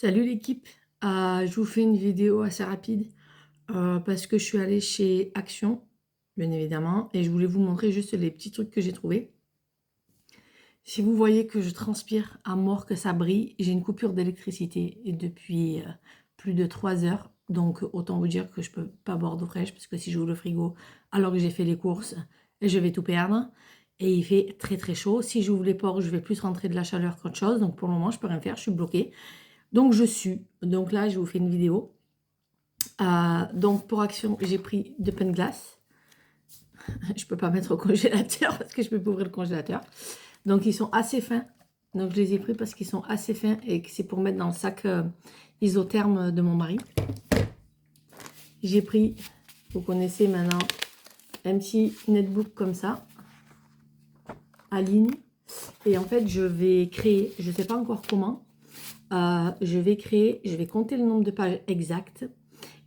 Salut l'équipe, je vous fais une vidéo assez rapide parce que je suis allée chez Action, bien évidemment, et je voulais vous montrer juste les petits trucs que j'ai trouvés. Si vous voyez que je transpire à mort, que ça brille, j'ai une coupure d'électricité depuis plus de 3 heures. Donc autant vous dire que je peux pas boire d'eau fraîche parce que si j'ouvre le frigo alors que j'ai fait les courses, je vais tout perdre. Et il fait très très chaud. Si j'ouvre les portes, je vais plus rentrer de la chaleur qu'autre chose. Donc pour le moment, je peux rien faire, je suis bloquée. Donc je sue. Donc là, je vous fais une vidéo. Donc pour Action, j'ai pris 2 pains de glace. Je peux pas mettre au congélateur parce que je peux pas ouvrir le congélateur. Donc ils sont assez fins. Donc je les ai pris parce qu'ils sont assez fins et que c'est pour mettre dans le sac isotherme de mon mari. J'ai pris, vous connaissez maintenant, un petit netbook comme ça, à ligne. Et en fait, je vais créer, je ne sais pas encore comment, je vais compter le nombre de pages exactes.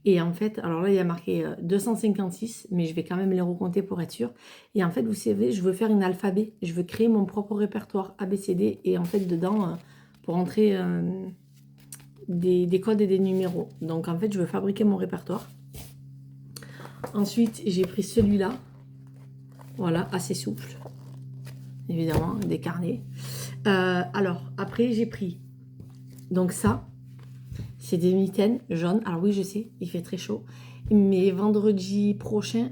Et en fait, alors là, il y a marqué 256, mais je vais quand même les recompter pour être sûr. Et en fait, vous savez, je veux faire une alphabet. Je veux créer mon propre répertoire ABCD. Et en fait, dedans, pour entrer des codes et des numéros. Donc, en fait, je veux fabriquer mon répertoire. Ensuite, j'ai pris celui-là. Voilà, assez souple. Évidemment, des carnets. Alors, après, j'ai pris donc ça. C'est des mitaines jaunes. Alors oui, je sais, il fait très chaud. Mais vendredi prochain,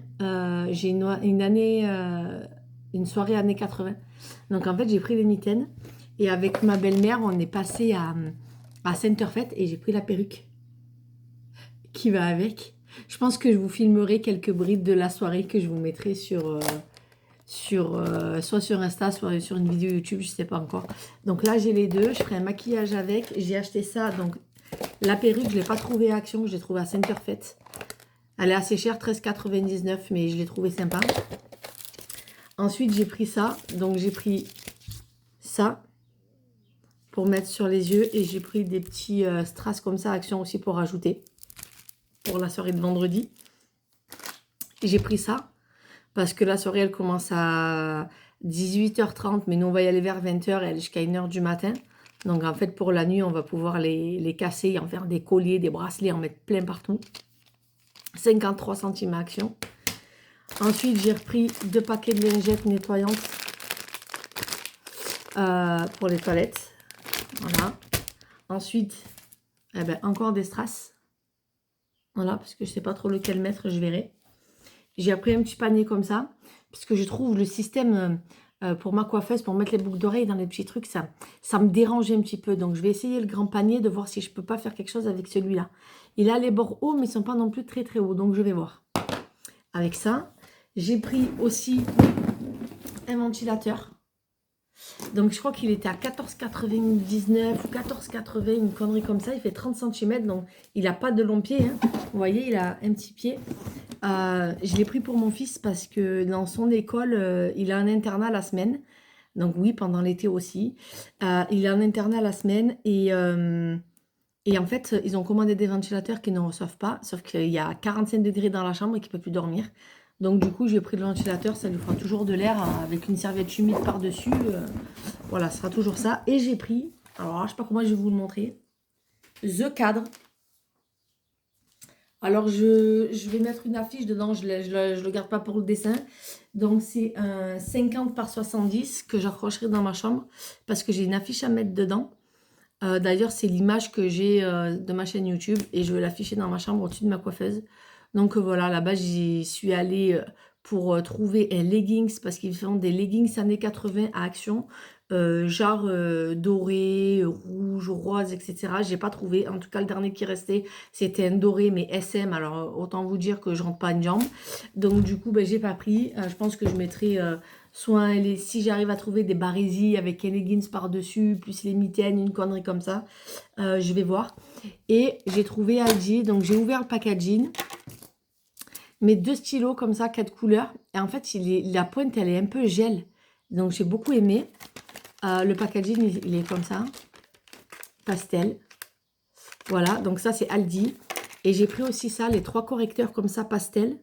j'ai une soirée années 80. Donc en fait, j'ai pris les mitaines. Et avec ma belle-mère, on est passé à Saint-Urfette et j'ai pris la perruque qui va avec. Je pense que je vous filmerai quelques brides de la soirée que je vous mettrai soit sur Insta, soit sur une vidéo YouTube, je sais pas encore. Donc là, j'ai les deux. Je ferai un maquillage avec. J'ai acheté ça, donc la perruque, je ne l'ai pas trouvée à Action, je l'ai trouvée à Saint-Urfette. Elle est assez chère, 13,99 €, mais je l'ai trouvée sympa. Ensuite, j'ai pris ça. Donc, j'ai pris ça pour mettre sur les yeux. Et j'ai pris des petits strass comme ça à Action aussi pour rajouter pour la soirée de vendredi. J'ai pris ça parce que la soirée, elle commence à 18h30, mais nous, on va y aller vers 20h et elle est jusqu'à 1h du matin. Donc, en fait, pour la nuit, on va pouvoir les casser, en faire des colliers, des bracelets, en mettre plein partout. 53 centimes à Action. Ensuite, j'ai repris 2 paquets de lingettes nettoyantes pour les toilettes. Voilà. Ensuite, encore des strass. Voilà, parce que je ne sais pas trop lequel mettre, je verrai. J'ai pris un petit panier comme ça, parce que je trouve le système pour ma coiffeuse, pour mettre les boucles d'oreilles dans les petits trucs, ça me dérange un petit peu. Donc, je vais essayer le grand panier, de voir si je ne peux pas faire quelque chose avec celui-là. Il a les bords hauts, mais ils ne sont pas non plus très très hauts. Donc, je vais voir. Avec ça, j'ai pris aussi un ventilateur. Donc, je crois qu'il était à 14,99 ou 14,80, une connerie comme ça. Il fait 30 cm, donc il n'a pas de long pied. Hein. Vous voyez, il a un petit pied. Je l'ai pris pour mon fils parce que dans son école, il a un internat la semaine. Donc oui, pendant l'été aussi. Il a un internat la semaine et en fait, ils ont commandé des ventilateurs qui ne reçoivent pas, sauf qu'il y a 45 degrés dans la chambre et qu'il ne peut plus dormir. Donc du coup, j'ai pris le ventilateur, ça lui fera toujours de l'air avec une serviette humide par-dessus. Voilà, ce sera toujours ça. Et j'ai pris, alors là, je ne sais pas comment je vais vous le montrer, The Cadre. Alors, je vais mettre une affiche dedans, je ne le garde pas pour le dessin. Donc, c'est un 50 par 70 que j'accrocherai dans ma chambre parce que j'ai une affiche à mettre dedans. D'ailleurs, c'est l'image que j'ai de ma chaîne YouTube et je vais l'afficher dans ma chambre au-dessus de ma coiffeuse. Donc voilà, là-bas, j'y suis allée pour trouver un leggings parce qu'ils font des leggings années 80 à Action, genre doré, rouge, rose, etc. J'ai pas trouvé. En tout cas, le dernier qui restait, c'était un doré, mais SM. Alors, autant vous dire que je rentre pas une jambe. Donc, du coup, j'ai pas pris. Je pense que je mettrai soit si j'arrive à trouver des barésies avec un leggings par-dessus, plus les mitaines, une connerie comme ça, je vais voir. Et j'ai trouvé Aldi, donc j'ai ouvert le packaging. Mes 2 stylos comme ça, 4 couleurs. Et en fait, la pointe, elle est un peu gel. Donc, j'ai beaucoup aimé. Le packaging, il est comme ça. Pastel. Voilà, donc ça, c'est Aldi. Et j'ai pris aussi ça, les 3 correcteurs comme ça, pastel.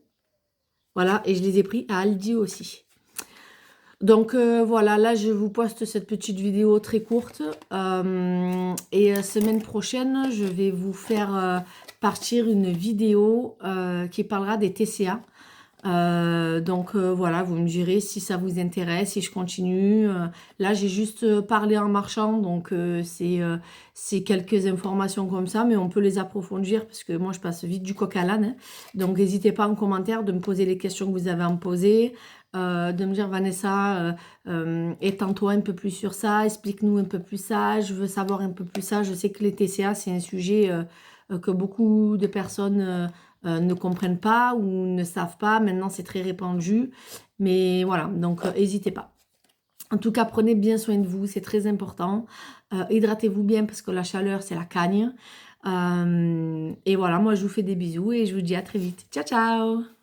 Voilà, et je les ai pris à Aldi aussi. Donc voilà, là je vous poste cette petite vidéo très courte. Et semaine prochaine, je vais vous faire partir une vidéo qui parlera des TCA. Donc voilà, vous me direz si ça vous intéresse, si je continue. Là, j'ai juste parlé en marchant, donc c'est quelques informations comme ça, mais on peut les approfondir parce que moi, je passe vite du coq à l'âne, hein. Donc n'hésitez pas en commentaire de me poser les questions que vous avez à me poser, de me dire Vanessa, étends-toi un peu plus sur ça, explique-nous un peu plus ça, je veux savoir un peu plus ça. Je sais que les TCA, c'est un sujet que beaucoup de personnes ne comprennent pas ou ne savent pas. Maintenant, c'est très répandu. Mais voilà, donc n'hésitez pas. En tout cas, prenez bien soin de vous, c'est très important. Hydratez-vous bien parce que la chaleur, c'est la cagne. Et voilà, moi, je vous fais des bisous et je vous dis à très vite. Ciao, ciao!